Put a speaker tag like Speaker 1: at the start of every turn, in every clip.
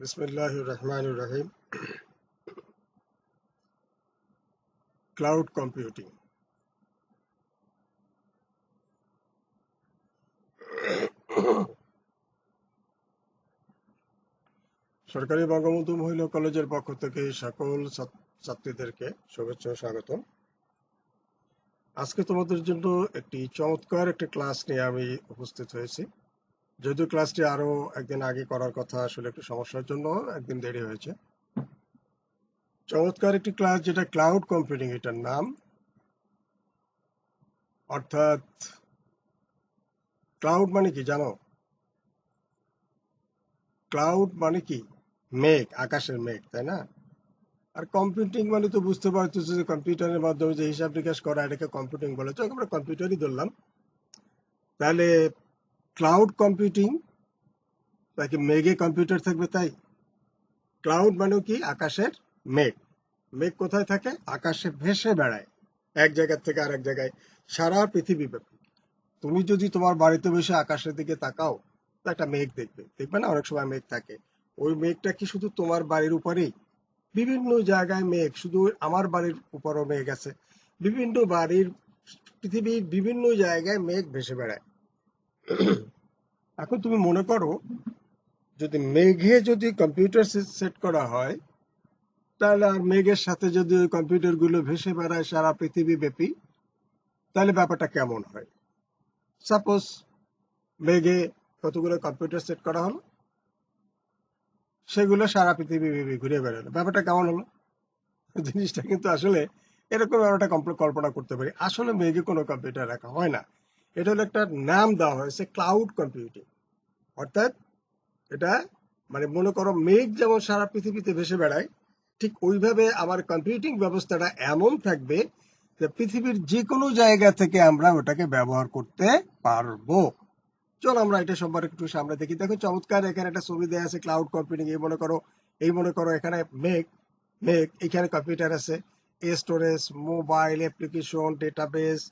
Speaker 1: বিসমিল্লাহির রহমানির রহিম। Cloud computing. সরকারি বঙ্গবন্ধু মহিলা কলেজের পক্ষ থেকে সকল ছাত্রীদেরকে শুভেচ্ছা ও স্বাগতম। আজকে তোমাদের জন্য একটি চমৎকার একটা ক্লাস নিয়ে আমি উপস্থিত হয়েছি। যদিও ক্লাসটি আরো একদিন আগে করার কথা, আসলে একটু সমস্যার জন্য একদিন দেরি হয়েছে। চমৎকার একটি ক্লাস, যেটা ক্লাউড কম্পিউটিং এটার নাম। অর্থাৎ ক্লাউড মানে কি জানো? ক্লাউড মানে কি? মেঘ, আকাশের মেঘ, তাই না? আর কম্পিউটিং মানে তো বুঝতে পারতেছো যে কম্পিউটারের মাধ্যমে যে হিসাব নিকাশ করা, এটাকে কম্পিউটিং বলে। তো আমরা কম্পিউটারই ধরলাম। তাহলে ক্লাউড কম্পিউটিং, তাকে মেঘে কম্পিউটার থাকবে তাই। ক্লাউড মানে কি? আকাশের মেঘ। মেঘ কোথায় থাকে? আকাশে ভেসে বেড়ায় এক জায়গা থেকে আরেক জায়গায়, সারা পৃথিবী ব্যাপী। তুমি যদি তোমার বাড়িতে বসে আকাশের দিকে তাকাও, তো একটা মেঘ দেখবে, দেখবে না? অনেক সময় মেঘ থাকে। ওই মেঘটা কি শুধু তোমার বাড়ির উপরেই? বিভিন্ন জায়গায় মেঘ, শুধু আমার বাড়ির উপরও মেঘ আছে। বিভিন্ন বাড়ির, পৃথিবীর বিভিন্ন জায়গায় মেঘ ভেসে বেড়ায়। এখন তুমি মনে করো, যদি মেঘে যদি কম্পিউটার সেট করা হয়, তাহলে আর মেঘের সাথে যদি ওই কম্পিউটার গুলো ভেসে বেড়ায় সারা পৃথিবী ব্যাপী, তাহলে ব্যাপারটা কেমন হয়? সাপোজ মেঘে কতগুলো কম্পিউটার সেট করা হলো, সেগুলো সারা পৃথিবী ব্যাপী ঘুরে বেড়ালো, ব্যাপারটা কেমন হলো? জিনিসটা কিন্তু আসলে এরকম একটা কল্পনা করতে পারি। আসলে মেঘে কোনো কম্পিউটার রাখা হয় না। এটা হলো একটা নাম দেওয়া হয়েছে ক্লাউড কম্পিউটিং। অর্থাৎ এটা মানে মনে করো মেঘ যেমন সারা পৃথিবীতে ভেসে বেড়ায়, ঠিক ওইভাবে আমার কম্পিউটিং ব্যবস্থাটা এমন থাকবে যে পৃথিবীর যে কোনো জায়গা থেকে আমরা ওটাকে ব্যবহার করতে পারবো। চলো আমরা এটা সম্পর্কে একটু সামনে দেখি। দেখো চমৎকার এখানে একটা ছবি দেওয়া আছে ক্লাউড কম্পিউটিং। এই মনে করো এখানে মেঘ, এখানে কম্পিউটার আছে, স্টোরেজ, মোবাইল অ্যাপ্লিকেশন, ডেটাবেস,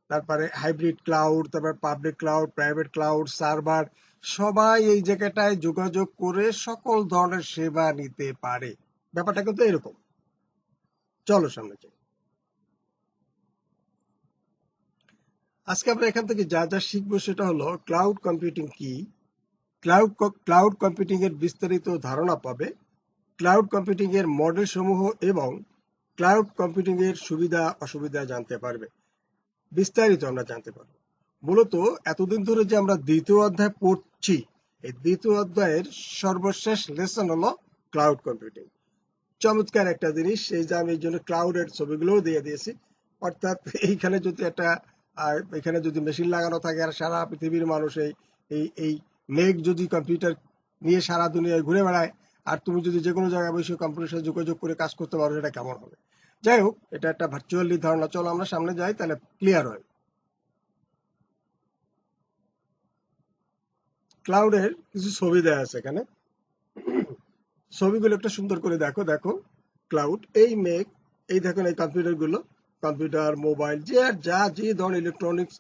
Speaker 1: তারপরে হাইব্রিড ক্লাউড, তারপর public cloud, private cloud, server. সবাই এই জায়গাটায় যোগাযোগ করে সকল ধরনের সেবা নিতে পারে। ব্যাপারটা কিন্তু এরকম। চলো সামনে যাই। আজকে আমরা এখান থেকে যা যা শিখবো সেটা হলো ক্লাউড কম্পিউটিং কি, ক্লাউড কম্পিউটিং এর বিস্তারিত ধারণা পাবে, ক্লাউড কম্পিউটিং এর মডেল সমূহ এবং ক্লাউড কম্পিউটিং এর সুবিধা অসুবিধা জানতে পারবে। বিস্তারিত আমরা জানতে পারবো। মূলত এতদিন ধরে যে আমরা দ্বিতীয় অধ্যায় পড়ছি, এই দ্বিতীয় অধ্যায়ের সর্বশেষ লেসন হলো ক্লাউড কম্পিউটিং। চমৎকার একটা জিনিস, এই যে আমি এই জন্য ক্লাউডের ছবিগুলোও দিয়ে দিয়েছি। অর্থাৎ এখানে যদি মেশিন লাগানো থাকে আর সারা পৃথিবীর মানুষ এই মেঘ যদি কম্পিউটার নিয়ে সারা দুনিয়ায় ঘুরে বেড়ায়, আর তুমি যদি যে কোনো জায়গায় বসে কম্পিউটার সাথে যোগাযোগ করে কাজ করতে পারো, সেটা কেমন হবে? যাই হোক, এটা একটা ভার্চুয়ালি ধারণা। চলো আমরা সামনে যাই, তাহলে ক্লিয়ার হয়। ক্লাউডের কিছু ছবি দেওয়া আছে এখানে। ছবিগুলো একটা সুন্দর করে দেখো। দেখো ক্লাউড, এই মেঘ, এই দেখুন এই কম্পিউটার গুলো, কম্পিউটার, মোবাইল, যে ধরনের ইলেকট্রনিক্স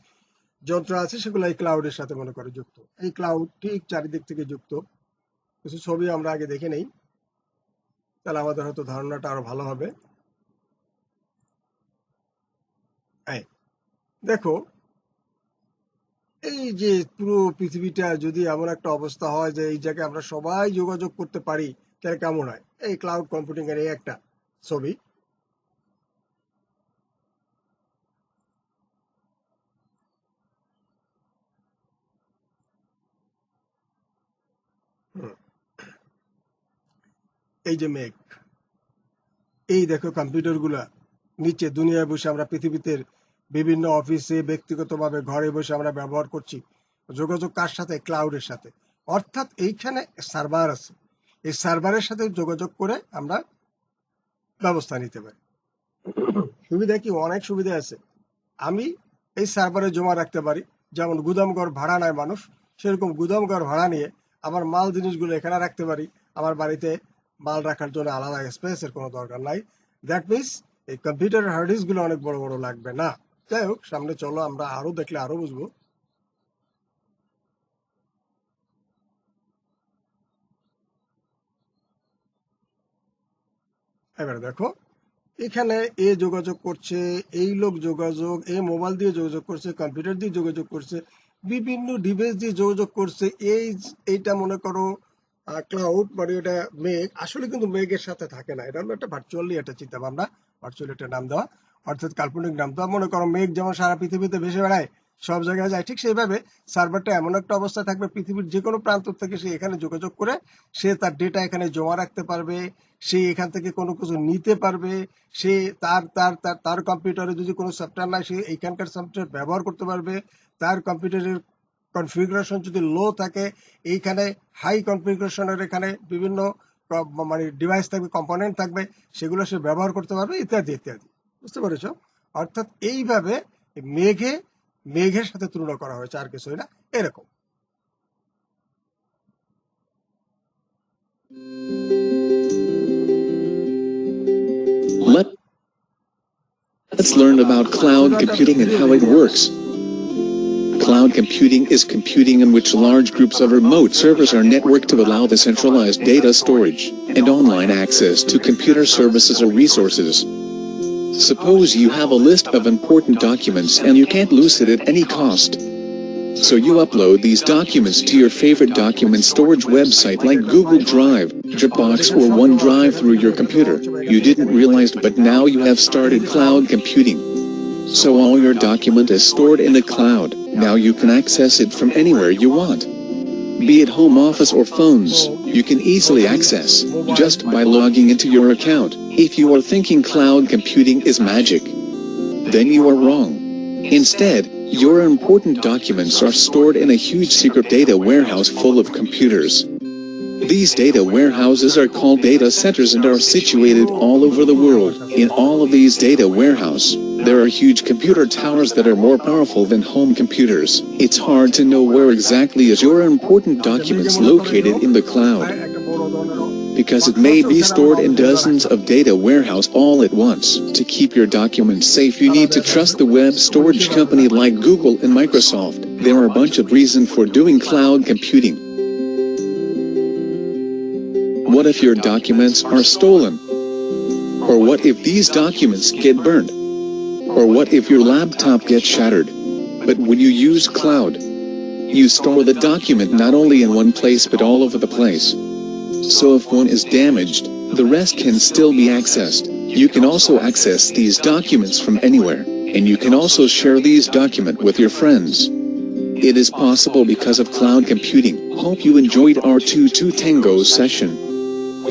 Speaker 1: যন্ত্র আছে সেগুলো এই ক্লাউডের সাথে মনে করে যুক্ত। এই ক্লাউড ঠিক চারিদিক থেকে যুক্ত। কিছু ছবি আমরা আগে দেখে নেই, তাহলে আমাদের হয়তো ধারণাটা আরো ভালো হবে। এই দেখো, এই যে পুরো পৃথিবীটা যদি এমন একটা অবস্থা হয় যে এই জায়গায় আমরা সবাই যোগাযোগ করতে পারি, তাহলে কেমন হয়? এই ক্লাউড কম্পিউটিং এর এই একটা ছবি। হুম, এই যে মেঘ, এই দেখো কম্পিউটার গুলা নিচে দুনিয়ায় বসে আমরা পৃথিবীতে বিভিন্ন অফিসে, ব্যক্তিগতভাবে ঘরে বসে আমরা ব্যবহার করছি। যোগাযোগ কার সাথে? ক্লাউডের সাথে। অর্থাৎ এইখানে সার্ভার আছে, এই সার্ভারের সাথে যোগাযোগ করে আমরা ব্যবস্থা নিতে পারি। সুবিধা কি? অনেক সুবিধা আছে। আমি এই সার্ভারে জমা রাখতে পারি। যেমন গুদামঘর ভাড়া নেয় মানুষ, সেরকম গুদামঘর ভাড়া নিয়ে আমার মাল জিনিসগুলো এখানে রাখতে পারি। আমার বাড়িতে মাল রাখার জন্য আলাদা স্পেসের কোনো দরকার নাই। দ্যাট মিনস এই কম্পিউটারের হার্ড ডিস্ক গুলো অনেক বড় বড় লাগবে না। যাই হোক, সামনে চলো, আমরা আরো দেখলে আরো বুঝবো। এবারে দেখো, এখানে এ যোগাযোগ করছে, এই লোক যোগাযোগ, এই মোবাইল দিয়ে যোগাযোগ করছে, কম্পিউটার দিয়ে যোগাযোগ করছে, বিভিন্ন ডিভাইস দিয়ে যোগাযোগ করছে। এইটা মনে করো ক্লাউড, মানে এটা মেঘ। আসলে কিন্তু মেঘের সাথে থাকে না, এটা হলো একটা ভার্চুয়ালি একটা চিন্তা ভাবনা, ভার্চুয়ালি একটা নাম দেওয়া, অর্থাৎ কাল্পনিক নাম দেওয়া। মনে করো মেঘ যেমন সারা পৃথিবীতে ভেসে বেড়ায়, সব জায়গায় যায়, ঠিক সেইভাবে সার্ভারটা এমন একটা অবস্থায় থাকবে, পৃথিবীর যে কোনো প্রান্ত থেকে সে এখানে যোগাযোগ করে সে তার ডেটা এখানে জমা রাখতে পারবে, সে এখান থেকে কোনো কিছু নিতে পারবে, সে তার তার তার তার কম্পিউটারে যদি কোনো সফটওয়্যার নাই, সে এইখানকার সফটওয়্যার ব্যবহার করতে পারবে। তার কম্পিউটারের কনফিগারেশন যদি লো থাকে, এইখানে হাই কনফিগারেশনের এখানে বিভিন্ন মানে ডিভাইস থাকবে, কম্পোনেন্ট থাকবে, সেগুলো সে ব্যবহার করতে পারবে, ইত্যাদি ইত্যাদি। বুঝতে পেরেছো? অর্থাৎ এইভাবে মেঘে মেঘের সাথে তুলনা করা হয়েছে, আর কিছুই না, এরকম।
Speaker 2: Let's learn about cloud computing and how it works. Cloud computing is computing in which large groups of remote servers are networked to allow the centralized data storage and online access to computer services or resources. Suppose you have a list of important documents and you can't lose it at any cost. So you upload these documents to your favorite document storage website like Google Drive, Dropbox or OneDrive through your computer. You didn't realize, but now you have started cloud computing. So all your document is stored in the cloud. Now you can access it from anywhere you want. Be it home office or phones, you can easily access just by logging into your account. If you are thinking cloud computing is magic, then you are wrong. Instead, your important documents are stored in a huge secret data warehouse full of computers. These data warehouses are called data centers and are situated all over the world. In all of these data warehouses, there are huge computer towers that are more powerful than home computers. It's hard to know where exactly is your important documents located in the cloud, because it may be stored in dozens of data warehouses all at once. To keep your documents safe, you need to trust the web storage company like Google and Microsoft. There are a bunch of reasons for doing cloud computing. What if your documents are stolen? Or what if these documents get burned? Or what if your laptop gets shattered? But when you use cloud, you store the document not only in one place but all over the place. So if one is damaged, the rest can still be accessed. You can also access these documents from anywhere, and you can also share these documents with your friends. It is possible because of cloud computing. Hope you enjoyed our 2 Tango session.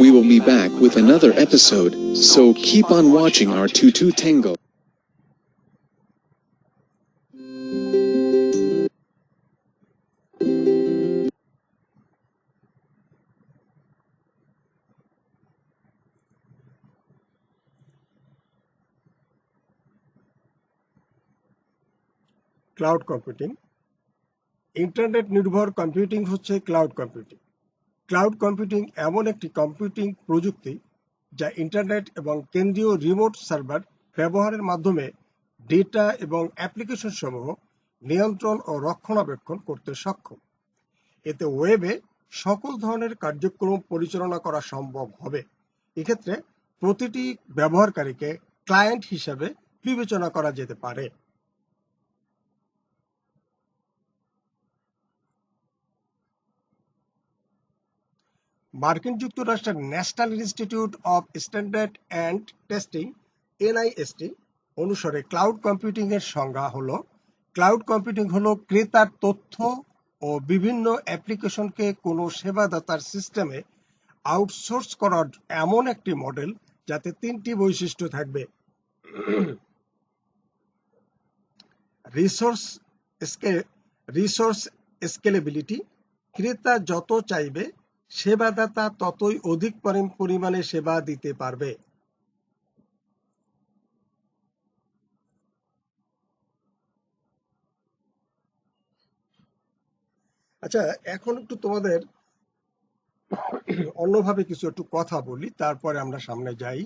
Speaker 2: We will be back with another episode, so keep on watching our 2 Tango.
Speaker 1: Cloud computing, internet নির্ভর computing হচ্ছে cloud computing. Cloud computing এমন একটি computing প্রযুক্তি যা internet এবং কেন্দ্রীয় remote server ব্যবহারের মাধ্যমে ডেটা এবং অ্যাপ্লিকেশন সমূহ নিয়ন্ত্রণ ও রক্ষণাবেক্ষণ করতে সক্ষম। এতে ওয়েবে সকল ধরনের কার্যক্রম পরিচালনা করা সম্ভব হবে। এক্ষেত্রে প্রতিটি ব্যবহারকারীকে ক্লায়েন্ট হিসাবে বিবেচনা করা যেতে পারে। মার্কিন যুক্তরাষ্ট্রের national institute of standard and testing NIST অনুসারে ক্লাউড কম্পিউটিং এর সংজ্ঞা হলো, ক্লাউড কম্পিউটিং হলো ক্রেতার তথ্য ও বিভিন্ন অ্যাপ্লিকেশনকে কোনো সেবাদাতার সিস্টেমে আউটসোর্স করার এমন একটি মডেল যাতে 3টি বৈশিষ্ট্য থাকবে: রিসোর্স স্কেলেবিলিটি, ক্রেতা যত চাইবে সেবাদাতা ততই অধিক পরিমাণে সেবা দিতে পারবে। আচ্ছা, এখন একটু তোমাদের অন্যভাবে কিছু একটু কথা বলি, তারপরে আমরা সামনে যাই।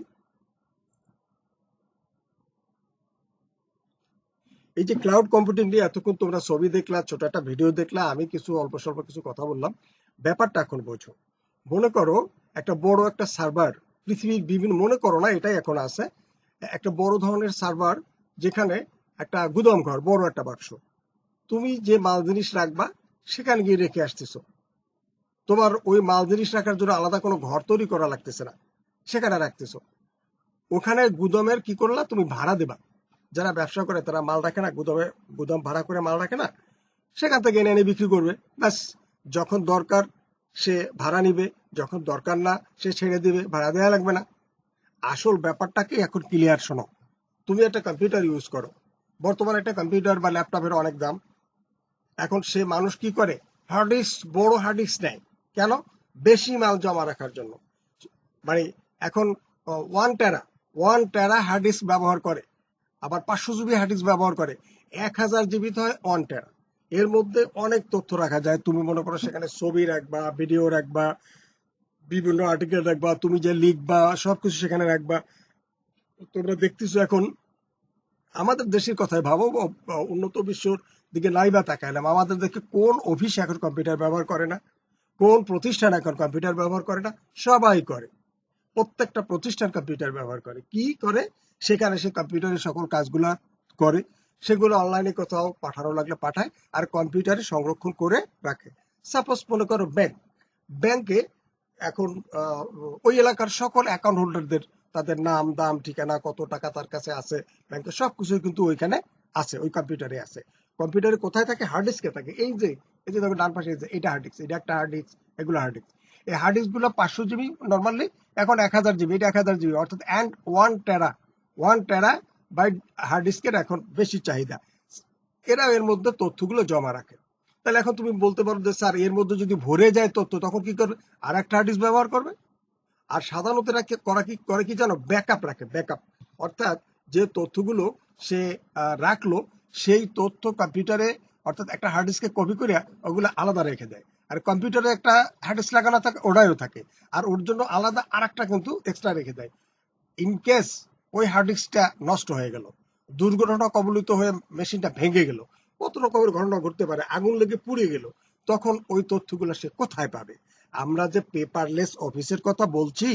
Speaker 1: এই যে ক্লাউড কম্পিউটিং নিয়ে এতক্ষণ তোমরা ছবি দেখলা, ছোট একটা ভিডিও দেখলা, আমি কিছু অল্প স্বল্প কিছু কথা বললাম। ব্যাপারটা এখন বোঝো। মনে করো একটা বড় একটা সার্ভার পৃথিবীর বিভিন্ন, মনে করো না এটাই এখন আছে, একটা বড় ধরনের সার্ভার, যেখানে একটা গুদাম ঘর, বড় একটা বাক্স, তুমি যে মাল জিনিস রাখবা সেখানে গিয়ে রেখে আসতেছো। তোমার ওই মাল জিনিস রাখার জন্য আলাদা কোনো ঘর তৈরি করা লাগতেছে না, সেখানে রাখতেছো। ওখানে গুদামের কি করলা, তুমি ভাড়া দেবা। যারা ব্যবসা করে তারা মাল রাখে না গুদামে, গুদাম ভাড়া করে মাল রাখে না, সেখান থেকে এনে এনে বিক্রি করবে, ব্যাস। যখন দরকার সে ভাড়া নিবে, যখন দরকার না সে ছেড়ে দিবে, ভাড়া দেওয়া লাগবে না। আসল ব্যাপারটাকে এখন ক্লিয়ার শোনো। তুমি একটা কম্পিউটার ইউজ করো, বর্তমানে একটা কম্পিউটার বা ল্যাপটপের অনেক দাম। এখন সে মানুষ কি করে, হার্ড ডিস্ক, বড় হার্ড ডিস্ক নেয়। কেন? বেশি মাল জমা রাখার জন্য। মানে এখন 1 টেরা হার্ড ডিস্ক ব্যবহার করে, আবার 500 জিবি হার্ড ডিস্ক ব্যবহার করে। 1000 জিবি হয় 1 টেরা। এর মধ্যে অনেক তথ্য রাখা যায়। তুমি মনে করো সেখানে ছবি রাখবা, ভিডিও রাখবা, বিভিন্ন আর্টিকেল রাখবা, তুমি যে লিখবা সবকিছু সেখানে রাখবা। তোমরা দেখতেছো এখন আমাদের দেশের কথাই ভাবো, উন্নত বিশ্বর দিকে নাই বা তাকাইলাম, আমাদের দেখে কোন অফিস এখন কম্পিউটার ব্যবহার করে না, কোন প্রতিষ্ঠান এখন কম্পিউটার ব্যবহার করে না? সবাই করে। প্রত্যেকটা প্রতিষ্ঠান কম্পিউটার ব্যবহার করে। কি করে? সেখানে সে কম্পিউটারের সকল কাজগুলা করে, সেগুলো অনলাইনে কোথাও পাঠানো লাগলে পাঠায়, আর কম্পিউটারে সংরক্ষণ করে রাখে। সাপোজ মনে করো ব্যাংকে এখন ওই এলাকার সকল অ্যাকাউন্ট হোল্ডারদের, তাদের নাম, দাম, ঠিকানা, কত টাকা তার কাছে আছে ব্যাংকে, সবকিছু কিন্তু ওইখানে আছে, ওই কম্পিউটারে আছে। কম্পিউটারে কোথায় থাকে? হার্ড ডিস্কে থাকে। এই যে দেখো ডান পাশে, এটা হার্ড ডিস্ক, এটা একটা হার্ড ডিস্ক, এগুলো হার্ড ডিস্ক। এই হার্ড ডিস্ক গুলো 500 জিবি নর্মালি, এখন 1000 জিবি, এটা 1000 জিবি, অর্থাৎ 1 টেরা বাই হার্ড ডিস্কের এখন বেশি চাহিদা। এরা এর মধ্যে তথ্যগুলো জমা রাখে। তাহলে এখন তুমি বলতে পারো যে স্যার এর মধ্যে যদি ভরে যায় তথ্য, তখন কি করবে? আর একটা হার্ড ডিস্ক ব্যবহার করবে। আর সাধারণত এরা করে কি জানো? ব্যাকআপ রাখে, ব্যাকআপ। অর্থাৎ যে তথ্যগুলো সে রাখলো, সেই তথ্য কম্পিউটারে, অর্থাৎ একটা হার্ড ডিস্কে কপি করে ওগুলো আলাদা রেখে দেয়। আর কম্পিউটারে একটা হার্ড ডিস্ক লাগানো থাকে, ওটাও থাকে, আর ওর জন্য আলাদা আর একটা কিন্তু এক্সট্রা রেখে দেয়। ইন কেস ওই হার্ড ডিস্কটা নষ্ট হয়ে গেল, দুর্ঘটনা কবলিত হয়ে মেশিনটা ভেঙে গেল, কত রকমের ঘটনা ঘটতে পারে, আগুন লেগে পুড়ে গেল, তখন ওই তথ্যগুলো সে কোথায় পাবে? আমরা যে পেপারলেস অফিসের কথা বলছি,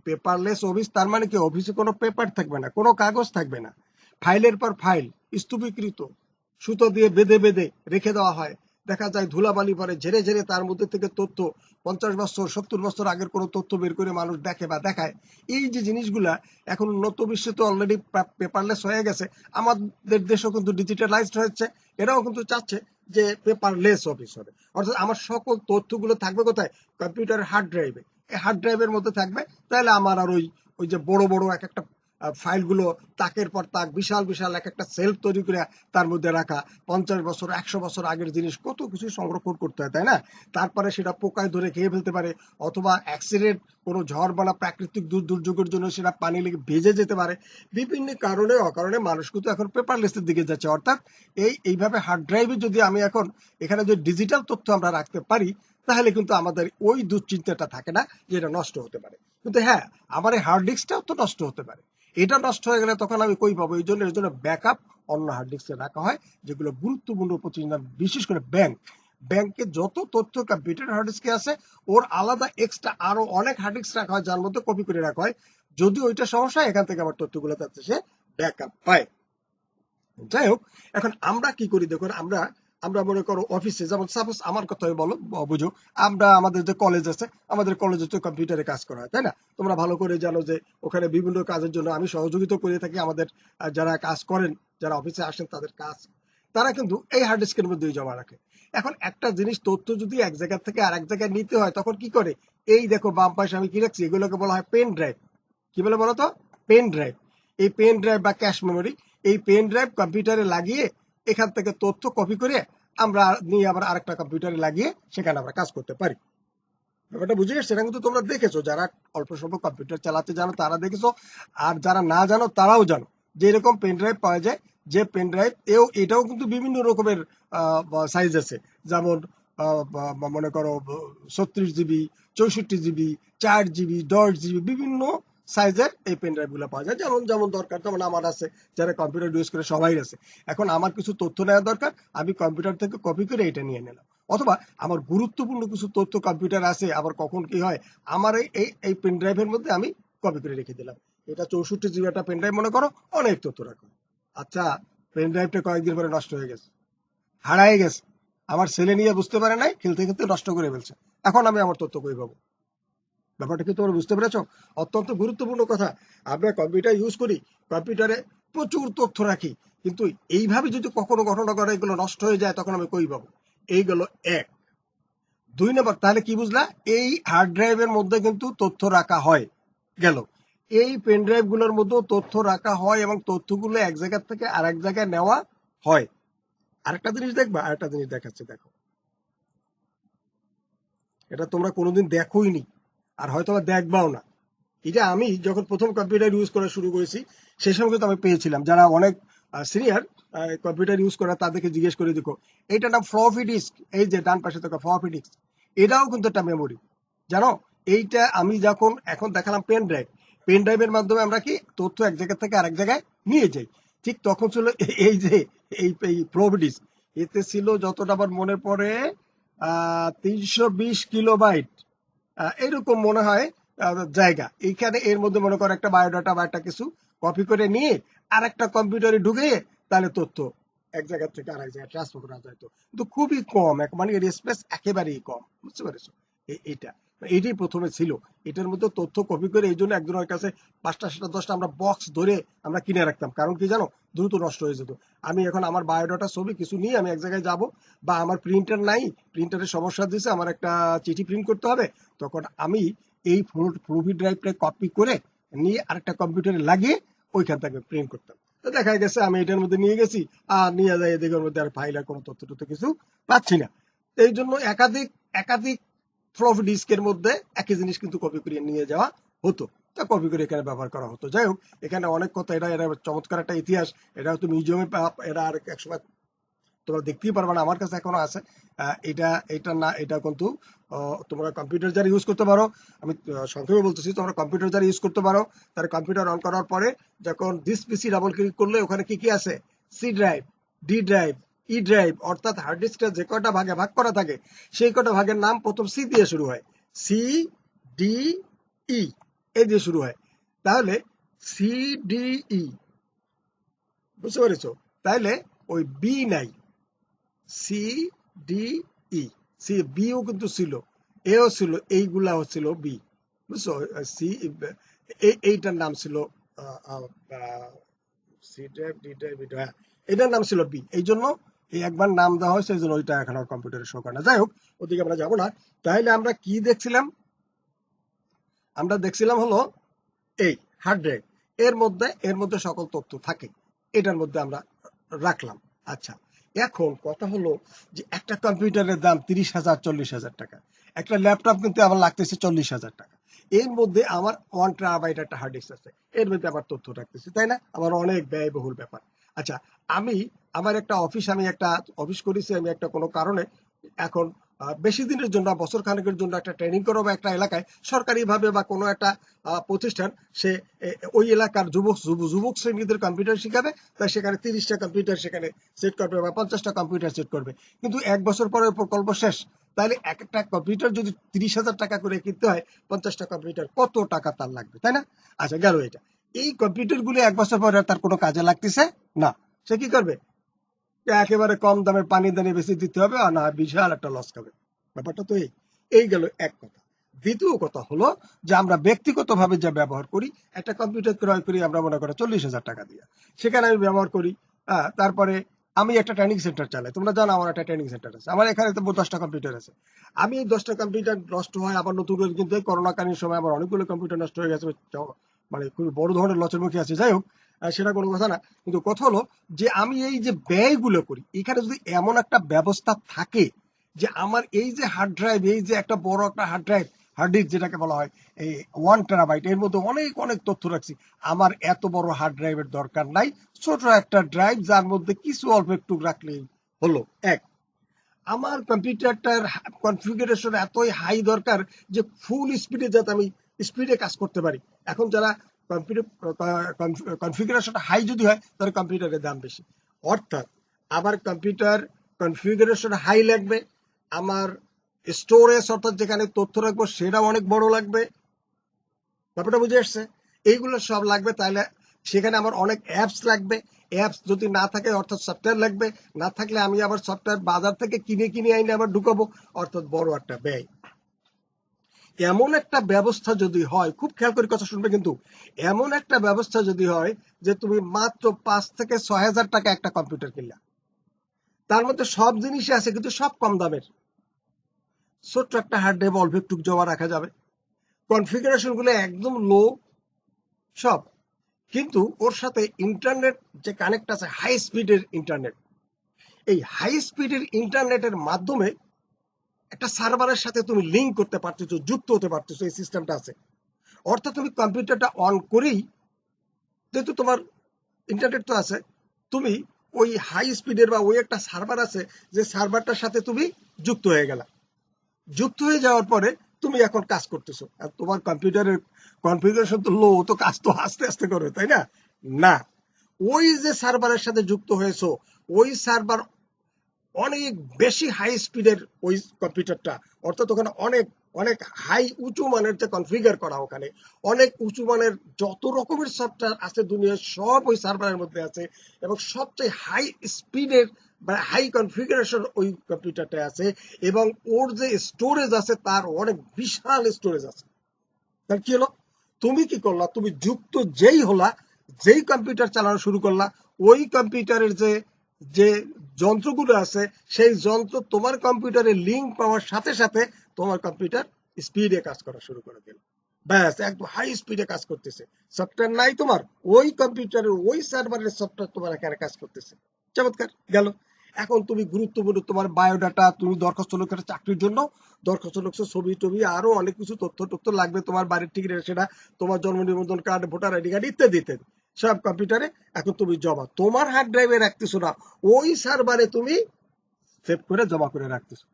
Speaker 1: পেপারলেস অফিস তার মানে কি? অফিসে কোনো পেপার থাকবে না, কোনো কাগজ থাকবে না, ফাইলের পর ফাইল স্তূপীকৃত, সুতো দিয়ে বেঁধে বেঁধে রেখে দেওয়া হয়। দেখা যায় ধুলাবালি পরে ঝেড়ে ঝেড়ে তার মধ্যে থেকে তথ্য 50 বছর 70 বছর আগের কোনো তথ্য বের করে মানুষ দেখে বা দেখায়। এই যে জিনিসগুলা এখন উন্নত বিশ্বে তো অলরেডি পেপারলেস হয়ে গেছে, আমাদের দেশও কিন্তু ডিজিটালাইজড হয়েছে। এরাও কিন্তু চাচ্ছে যে পেপারলেস অফিস হবে, অর্থাৎ আমার সকল তথ্যগুলো থাকবে কোথায়? কম্পিউটারের হার্ড ড্রাইভে। এই হার্ড ড্রাইভের মধ্যে থাকবে। তাহলে আমার আর ওই যে বড় বড় এক একটা ফাইলগুলো তাকের পর তাক, বিশাল বিশাল এক একটা সেলফ তৈরি করে তার মধ্যে রাখা, 50 বছর 100 বছর আগের জিনিস কত কিছু সংরক্ষণ করতে হয়, তাই না? তারপরে সেটা পোকায় ধরে খেয়ে ফেলতে পারে, অথবা অ্যাক্সিডেন্ট, কোনো ঝড় বা প্রাকৃতিক দুর্যোগের জন্য সেটা পানি লেগে ভেজে যেতে পারে। বিভিন্ন কারণে অকারণে মানুষ কিন্তু এখন পেপারলেসের দিকে যাচ্ছে। অর্থাৎ এইভাবে হার্ড ড্রাইভে যদি আমি এখন এখানে যদি ডিজিটাল তথ্য আমরা রাখতে পারি, তাহলে কিন্তু আমাদের ওই দুশ্চিন্তাটা থাকে না যে এটা নষ্ট হতে পারে। কিন্তু হ্যাঁ, আমার এই হার্ড ডিস্কটাও তো নষ্ট হতে পারে। এটা নষ্ট হয়ে গেলে তখন আমি কই পাবো? এর জন্য ব্যাকআপ অন্য হার্ড ডিস্কে রাখা হয়, যেগুলো গুরুত্বপূর্ণ প্রতিষ্ঠান, বিশেষ করে ব্যাংকে যত তথ্য কম্পিউটার হার্ড ডিস্কে আছে, ওর আলাদা এক্সট্রা আরো অনেক হার্ড ডিস্ক রাখা হয়, যার মধ্যে কপি করে রাখা হয়। যদি ওইটা সমস্যা, এখান থেকে আমার তথ্যগুলো তাতে সে ব্যাকআপ পায়। যাই হোক, এখন আমরা কি করি দেখুন, আমরা আমরা মনে করো অফিসে, যেমন সাপোজ আমার কথাই বলো, বুঝো, আমরা আমাদের যে কলেজ আছে, আমাদের কলেজে তো কম্পিউটারে কাজ করা হয়, তাই না? তোমরা ভালো করে জানো যে ওখানে বিভিন্ন কাজের জন্য আমি সহযোগিতা করে থাকি। আমাদের যারা কাজ করেন, যারা অফিসে আসেন, তাদের কাজ তারা কিন্তু এই হার্ড ডিস্কের মধ্যেই জমা রাখে। এখন একটা জিনিস, তথ্য যদি এক জায়গা থেকে আর এক জায়গায় নিতে হয়, তখন কি করে? এই দেখো বাম পাশে আমি কি রাখছি, এগুলোকে বলা হয় পেন ড্রাইভ। কি বলে বলো তো? Pen drive. এই পেন ড্রাইভ বা ক্যাশ মেমোরি, এই পেন ড্রাইভ কম্পিউটারে লাগিয়ে এখান থেকে তথ্য কপি করে আমরা নিয়ে আবার আরেকটা কম্পিউটারে লাগিয়ে সেখানে আমরা কাজ করতে পারি। ব্যাপারটা বুঝে গেছে? সেটা কিন্তু তোমরা দেখেছো, যারা অল্প স্বল্প কম্পিউটার চালাতে জানো তারা দেখেছো, আর যারা না জানো তারাও জানো যে এরকম পেন ড্রাইভ পাওয়া যায়। যে পেন ড্রাইভ এটাও কিন্তু বিভিন্ন রকমের সাইজ আছে। যেমন মনে করো 36 জিবি, 64 জিবি, 4 জিবি, 10 জিবি, বিভিন্ন সাইজের এই পেন ড্রাইভ গুলো পাওয়া যায়। যেমন যেমন দরকার, যেমন আমার আছে, যারা কম্পিউটার ইউজ করে সবাই আছে। এখন আমার কিছু তথ্য নেওয়া দরকার, আমি কম্পিউটার থেকে কপি করে এটা নিয়ে নিলাম। অথবা আমার গুরুত্বপূর্ণ কিছু তথ্য কম্পিউটার আছে, আবার কখন কি হয়, আমার এই পেন ড্রাইভের মধ্যে আমি কপি করে রেখে দিলাম। এটা 64 জিবি একটা পেন ড্রাইভ মনে করো, অনেক তথ্য রাখো। আচ্ছা, পেন ড্রাইভটা কয়েকদিন পরে নষ্ট হয়ে গেছে, হারাই গেছে, আমার ছেলে নিয়ে বুঝতে পারে নাই, খেলতে খেলতে নষ্ট করে ফেলছে, এখন আমি আমার তথ্য কই পাবো? ব্যাপারটা কি তোমরা বুঝতে পেরেছো? অত্যন্ত গুরুত্বপূর্ণ কথা। আমরা কম্পিউটার ইউজ করি, কম্পিউটারে প্রচুর তথ্য রাখি, কিন্তু এইভাবে যদি কখনো ঘটনা করে এগুলো নষ্ট হয়ে যায়, তখন আমি কই পাবো? এইগুলো এক। 2 নম্বর, তাহলে কি বুঝলা? এই হার্ড ড্রাইভের মধ্যে কিন্তু তথ্য রাখা হয়, গেল। এই পেন ড্রাইভ গুলোর মধ্যেও তথ্য রাখা হয় এবং তথ্যগুলো এক জায়গা থেকে আরেক জায়গায় নেওয়া হয়। আরেকটা জিনিস দেখবা, আরেকটা জিনিস দেখাচ্ছে, দেখো। এটা তোমরা কোনোদিন দেখোই নি, আর হয়তো দেখবাও না। এটা আমি যখন প্রথম কম্পিউটার ইউজ করা শুরু করেছি, সেই সময় কিন্তু আমি পেয়েছিলাম, যারা অনেক সিনিয়র কম্পিউটার ইউজ করা তাদেরকে জিজ্ঞেস করে দেখো। এইটার নাম ফ্লপি ডিস্ক, এই যে ডান পাশে থাকা ফ্লপি ডিস্ক, এটাও কিন্তু একটা মেমোরি, জানো? এইটা আমি যখন এখন দেখালাম পেন ড্রাইভ, পেন ড্রাইভের মাধ্যমে আমরা কি তথ্য এক জায়গা থেকে আরেক জায়গায় নিয়ে যাই। ঠিক তখন ছিল এই যে এই ফ্লপি ডিস্ক, এতে ছিল যতটা আমার মনে পড়ে 320 কিলোবাইট, এরকম মনে হয় জায়গা। এইখানে এর মধ্যে মনে করো একটা বায়োডাটা বা একটা কিছু কপি করে নিয়ে আর একটা কম্পিউটারে ঢুকিয়ে তাহলে তথ্য এক জায়গা থেকে আরেক জায়গায় ট্রান্সফার করা যেত, কিন্তু খুবই কম, মানে এর স্পেস একেবারেই কম, বুঝতে পেরেছো? এইটা এটাই প্রথমে ছিল। এটার মধ্যে তথ্য কপি করে এই জন্য একজনের কাছে 5টা 7টা 10টা আমরা বক্স ধরে আমরা কিনে রাখতাম, কারণ কি জানো? দ্রুত নষ্ট হয়ে যেত। আমি এখন আমার বায়োডাটা ছবি কিছু নিয়ে আমি এক জায়গায় যাব, বা আমার প্রিন্টার নাই, প্রিন্টারের সমস্যা দিয়েছে, আমার একটা চিঠি প্রিন্ট করতে হবে, তখন আমি এই ফ্লপি ড্রাইভটা কপি করে নিয়ে আরেকটা কম্পিউটারে লাগিয়ে ওইখান থেকে প্রিন্ট করতাম। তো দেখা গেছে আমি এটার মধ্যে নিয়ে গেছি, আর নিয়ে যাই এদিকে, ওর মধ্যে আর ফাইল আর কোনো তথ্য টথ্য কিছু পাচ্ছি না। এই জন্য একাধিক একাধিক ফ্লপি ডিস্কের মধ্যে একই জিনিস কিন্তু কপি করে নিয়ে যাওয়া হতো, তা কপি করে এখানে ব্যবহার করা হতো। যাই হোক, এখানে অনেক কথা, এটা এটা চমৎকার একটা ইতিহাস। এটা হয়তো মিউজিয়ামে এটা আর একসময় তোমরা দেখতেই পারবে না, আমার কাছে এখনো আছে। এটা এটা না, এটা কিন্তু তোমরা কম্পিউটার যারা ইউজ করতে পারো, আমি সংক্ষেপে বলতেছি, তোমরা কম্পিউটার যারা ইউজ করতে পারো, তার কম্পিউটার অন করার পরে যখন দিস পিসি ডাবল ক্লিক করলে ওখানে কি কি আছে? C drive, D drive, E drive, অর্থাৎ হার্ড ডিস্কটা যে কটা ভাগে ভাগ করা থাকে, সেই কটা ভাগের নাম প্রথম সি দিয়ে শুরু হয়। সি, ডি, ই, এই দিয়ে শুরু হয়। তাহলে সি, ডি, ই, বুঝতে পেরেছো? তাহলে ওই বি নাই, সি, ডি, ই, সি, বিও কিন্তু ছিল, এও ছিল, এইগুলা হচ্ছিল বি, বুঝছো? সি, এইটার নাম ছিল সি ড্রাইভ, ডি ড্রাইভ, হ্যাঁ, এটার নাম ছিল বি। এই জন্য এই একবার নাম দেওয়া হয়েছে, এই জন্য ওইটা এখন আর কম্পিউটারে শো করে না। যাই হোক, ওদিকে আমরা যাবো না। তাহলে আমরা কি দেখছিলাম? আমরা দেখছিলাম হলো এই হার্ড ড্রাইভ, এর মধ্যে সকল তথ্য থাকে, এটার মধ্যে আমরা রাখলাম। আচ্ছা, এখন কথা হলো যে একটা কম্পিউটারের দাম 30,000 40,000 টাকা, একটা ল্যাপটপ কিন্তু আমার লাগতেছে 40,000 টাকা। এর মধ্যে আমার 1 টেরাবাইট একটা হার্ড ডিস্ক আছে, এর মধ্যে আবার তথ্য রাখতেছি, তাই না? আমার অনেক ব্যয়বহুল ব্যাপার। আচ্ছা, আমি আমার একটা অফিস করেছি, আমি একটা কোনো কারণে এখন বেশি দিনের জন্য, বছর খানেকের জন্য একটা ট্রেনিং করবো একটা এলাকায়, সরকারি ভাবে বা কোনো একটা প্রতিষ্ঠান, সে ওই এলাকার যুবক শ্রেণীদের কম্পিউটার শিখাবে, তাই সেখানে 30টা কম্পিউটার সেখানে সেট করবে বা 50টা কম্পিউটার সেট করবে। কিন্তু 1 বছর পরে প্রকল্প শেষ, তাহলে এক একটা কম্পিউটার যদি 30,000 টাকা করে কিনতে হয়, 50টা কম্পিউটার কত টাকা তার লাগবে, তাই না? আচ্ছা, গেল এটা। এই কম্পিউটার গুলো 1 বছর পরে তার কোনো কাজে লাগতেছে না, সে কি করবে? একেবারে কম দামে পানি দানি বেশি দিতে হবে, আর না বিশাল একটা লস খাবে। ব্যাপারটা তো এই গেল এক কথা। দ্বিতীয় কথা হলো যে আমরা ব্যক্তিগতভাবে যা ব্যবহার করি, একটা কম্পিউটার ক্রয় করি আমরা মনে করো 40,000 টাকা দিয়ে, সেখানে আমি ব্যবহার করি। তারপরে আমি একটা ট্রেনিং সেন্টার চালাই, তোমরা জানো আমার একটা ট্রেনিং সেন্টার আছে, আমার এখানে তো 10টা কম্পিউটার আছে। আমি এই 10টা কম্পিউটার নষ্ট হয়, আবার নতুন করে, কিন্তু এই করোনাকালীন সময় আমার অনেকগুলো কম্পিউটার নষ্ট হয়ে গেছে, মানে খুবই বড় ধরনের লসের মুখে আছে। যাই হোক, সেটা কোনো কথা না, কিন্তু কথা হলো যে আমি এই যে ব্যয়গুলো করি, এখানে যদি এমন একটা ব্যবস্থা থাকে যে আমার এই যে হার্ড ড্রাইভ, এই যে একটা বড় একটা হার্ড ড্রাইভ, হার্ড ডিস্ক যেটাকে বলা হয়, এই 1 টেরাবাইট, এর মধ্যে অনেক অনেক তথ্য রাখছি, আমার এত বড় হার্ড ড্রাইভের দরকার নাই, ছোট একটা ড্রাইভ যার মধ্যে কিছু অল্প একটু রাখলেই হলো। এক, আমার কম্পিউটারটার কনফিগারেশন এতই হাই দরকার যে ফুল স্পিডে, যাতে আমি স্পিডে কাজ করতে পারি। এখন যারা কম্পিউটার কনফিগারেশন হাই যদি হয়, তাহলে কম্পিউটারের দাম বেশি। অর্থাৎ আমার কম্পিউটার কনফিগারেশন হাই লাগবে, আমার স্টোরেজ অর্থাৎ যেখানে তথ্য রাখবো সেটা অনেক বড় লাগবে, ব্যাপারটা বুঝে আসছে? এইগুলো সব লাগবে, তাহলে সেখানে আমার অনেক অ্যাপস লাগবে। অ্যাপস যদি না থাকে অর্থাৎ সফটওয়্যার লাগবে, না থাকলে আমি আবার সফটওয়্যার বাজার থেকে কিনে আইনে আবার ঢুকাবো, অর্থাৎ বড় একটা ব্যয়। এমন একটা ব্যবস্থা যদি হয়, খুব খেয়াল করে কথা শুনবে কিন্তু, এমন একটা ব্যবস্থা যদি হয় যে তুমি মাত্র 5 থেকে 6 হাজার টাকা একটা কম্পিউটার কিনলা, তার মধ্যে সব জিনিসই আছে কিন্তু সব কম দামের, ছোট্ট একটা হার্ড ড্রাইভ অল্প একটু জমা রাখা যাবে, কনফিগারেশন গুলো একদম লো সব, কিন্তু ওর সাথে ইন্টারনেট যে কানেক্ট আছে, হাই স্পিডের ইন্টারনেট, এই হাই স্পিডের ইন্টারনেটের মাধ্যমে একটা সার্ভারের সাথে তুমি লিঙ্ক করতে পারতেছো, যুক্ত হতে পারতেছো, এই সিস্টেমটা আছে। অর্থাৎ তুমি কম্পিউটারটা অন করেই, যেহেতু তোমার ইন্টারনেট তো আছে, তুমি ওই হাই স্পিডের বা ওই একটা সার্ভার আছে, যে সার্ভারটার সাথে তুমি যুক্ত হয়ে গেলা। যুক্ত হয়ে যাওয়ার পরে তুমি এখন কাজ করতেছো, আর তোমার কম্পিউটারের কনফিগারেশন তো লো, তো কাজ তো আস্তে আস্তে করবে, তাই না? না, ওই যে সার্ভারের সাথে যুক্ত হয়েছো, ওই সার্ভার অনেক বেশি হাই স্পিডের ওই কম্পিউটারটা, অর্থাৎ ওখানে অনেক অনেক হাই উঁচু মানের যে কনফিগার করা, ওখানে অনেক উঁচু মানের যত রকমের সফটওয়্যার আছে দুনিয়ার সব ওই সার্ভারের মধ্যে আছে, এবং সবচেয়ে হাই স্পিডের বা হাই কনফিগারেশন ওই কম্পিউটারটা আছে, এবং ওর যে স্টোরেজ আছে তার অনেক বিশাল স্টোরেজ আছে। তার কি হলো, তুমি কি করলা, তুমি যুক্ত যেই হলা, যেই কম্পিউটার চালানো শুরু করলা, ওই কম্পিউটারের যে যে যন্ত্রগুলো আছে, সেই যন্ত্র তোমার কম্পিউটারে লিঙ্ক পাওয়ার সাথে সাথে তোমার কম্পিউটার স্পিডে কাজ করা শুরু করে দিল। ব্যাস, একদম হাই স্পিডে কাজ করতেছে। সফটওয়্যার নাই তোমার, ওই কম্পিউটারের ওই সার্ভারের সফটওয়্যার তোমার এখানে কাজ করতেছে। চমৎকার গেল। এখন তুমি গুরুত্বপূর্ণ তোমার বায়োডাটা, তুমি দরখাস্ত লিখেছো চাকরির জন্য, দরখাস্ত লিখছো, ছবি টবি আরো অনেক কিছু তথ্য টথ্য লাগবে, তোমার বাড়ির টিকিট, সেটা তোমার জন্ম নিবন্ধন কার্ড, ভোটার আইডি কার্ড ইত্যাদি ইত্যাদি, সব কম্পিউটারে এখন তুমি জমা, তোমার হার্ড ড্রাইভে রাখতেছো না, ওই সার্ভারে তুমি সেভ করে জমা করে রাখতেছো।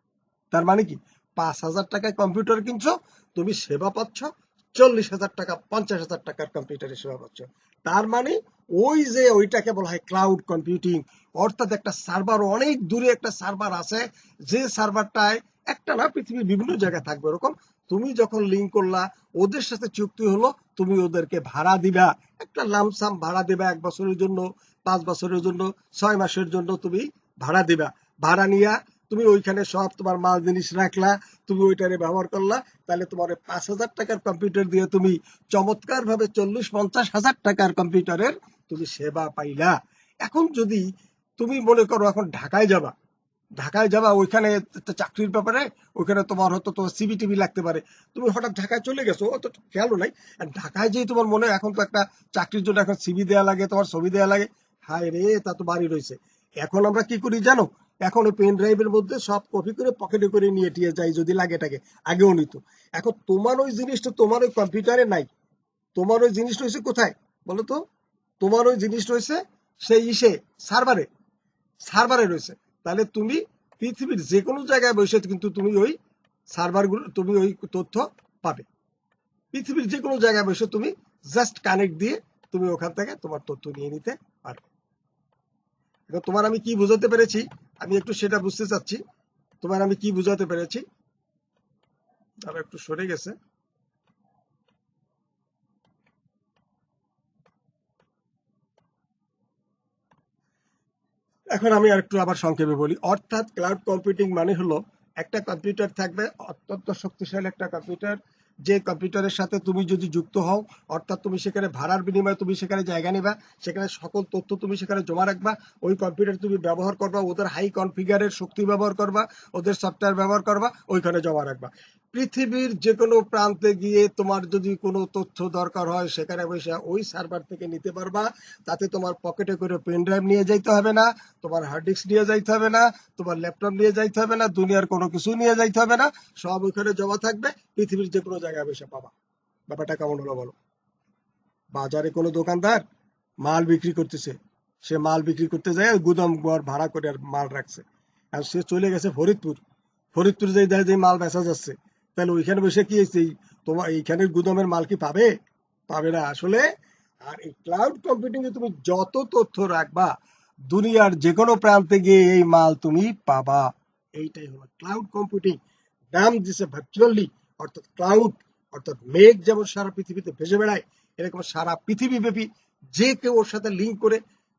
Speaker 1: তার মানে কি, 5,000 টাকায় কম্পিউটার কিনছো, তুমি সেবা পাচ্ছ 40,000 টাকা, 50,000 টাকার কম্পিউটারের সেবা পাচ্ছ। তার মানে ওই যে ওইটাকে বলা হয় ক্লাউড কম্পিউটিং, অর্থাৎ একটা সার্ভার, অনেক দূরে একটা সার্ভার আছে, যে সার্ভারটায় একটা না, পৃথিবীর বিভিন্ন জায়গায় থাকবে এরকম। তুমি যখন লিঙ্ক করলা, ওদের সাথে চুক্তি হলো, তুমি ওদেরকে ভাড়া দিবা, একটা লামসাম ভাড়া দিবা, 1 বছরের জন্য, 5 বছরের জন্য, 6 মাসের জন্য তুমি ভাড়া দিবা। ভাড়া নিয়া তুমি ওইখানে সব তোমার মাল জিনিস রাখলা, তুমি ওইটারে ব্যবহার করলা, তাহলে তোমার 5,000 টাকার কম্পিউটার দিয়ে তুমি চমৎকার ভাবে 40-50 হাজার টাকার কম্পিউটারের তুমি সেবা পাইলা। এখন যদি তুমি মনে করো এখন ঢাকায় যাবা ওইখানে একটা চাকরির ব্যাপারে, ওইখানে তোমার হয়তো তোমার সিভি টিভি লাগতে পারে, তুমি হঠাৎ ঢাকায় চলে গেছো, অত খেয়ালও নাই, আর ঢাকায় যেই তোমার মনে হয় এখন তো একটা চাকরির জন্য এখন সিভি দেওয়া লাগে, তোমার ছবি দেওয়া লাগে, হায় রে, তা তো বাড়ি রয়েছে। এখন আমরা কি করি জানো, এখন ওই পেন ড্রাইভের মধ্যে সব কপি করে পকেটে করে নিয়ে টিয়ে যাই যদি লাগে টাকে, আগেও নিত। এখন তোমার ওই জিনিসটা তোমার ওই কম্পিউটারে নাই, তোমার ওই জিনিস রয়েছে কোথায় বলো তো? তোমার ওই জিনিস রয়েছে সেই সার্ভারে, সার্ভারে রয়েছে। তাহলে তুমি পৃথিবীর যে কোনো জায়গায় বসে কিন্তু তুমি ওই সার্ভারগুলো, তুমি ওই তথ্য পাবে। পৃথিবীর যে কোনো জায়গায় বসে তুমি জাস্ট কানেক্ট দিয়ে তুমি ওখান থেকে তোমার তথ্য নিয়ে নিতে পারবে। এখন তোমার আমি কি বুঝাতে পেরেছি, আমি একটু সেটা বুঝতে চাচ্ছি, তোমার আমি কি বুঝাতে পেরেছি। তারা একটু সরে গেছে। এখন আমি আর একটু আবার সংক্ষেপে বলি। অর্থাৎ ক্লাউড কম্পিউটিং মানে হলো, একটা কম্পিউটার থাকবে, অত্যন্ত শক্তিশালী একটা কম্পিউটার, যে কম্পিউটারের সাথে তুমি যদি যুক্ত হও, অর্থাৎ তুমি সেখানে ভাড়ার বিনিময়ে তুমি সেখানে জায়গা নিবা, সেখানে সকল তথ্য তুমি সেখানে জমা রাখবা, ওই কম্পিউটার তুমি ব্যবহার করবা, ওদের হাই কনফিগারের শক্তি ব্যবহার করবা, ওদের সফটওয়্যার ব্যবহার করবা, ওইখানে জমা রাখবা। পৃথিবীর যে কোনো প্রান্তে গিয়ে তোমার যদি কোনো তথ্য দরকার হয়, সেখানে বসে ওই সার্ভার থেকে নিতে পারবা। তাতে তোমার পকেটে করে পেন ড্রাইভ নিয়ে যাইতে হবে না, তোমার হার্ড ডিস্ক নিয়ে যাইতে হবে না, তোমার ল্যাপটপ নিয়ে যাইতে হবে না, দুনিয়ার কোনো কিছু নিয়ে যাইতে হবে না, সব ওইখানে জমা থাকবে, পৃথিবীর যে কোনো জায়গায় বসে পাবা। ব্যাপারটা কেমন হলো বলো? বাজারে কোনো দোকানদার মাল বিক্রি করতেছে, সে মাল বিক্রি করতে যায় গুদাম ঘর ভাড়া করে আর মাল রাখছে, আর সে চলে গেছে ফরিদপুর যে দেখে যে মাল বেচা যাচ্ছে, তাহলে ওইখানে বসে কি তোমার এইখানের গুদামের মাল কি পাবে? পাবে না আসলে। আর এই ক্লাউড কম্পিউটিং এ তুমি যত তথ্য রাখবা, দুনিয়ার যে কোনো প্রান্তে গিয়ে এই মাল তুমি পাবা। এইটাই হলো ক্লাউড কম্পিউটিং। নাম দিছে ভার্চুয়ালি, অর্থাৎ ক্লাউড, অর্থাৎ মেঘ যেমন সারা পৃথিবীতে ভেসে বেড়ায়, এরকম সারা পৃথিবী ব্যাপী যে কেউ ওর সাথে লিঙ্ক করে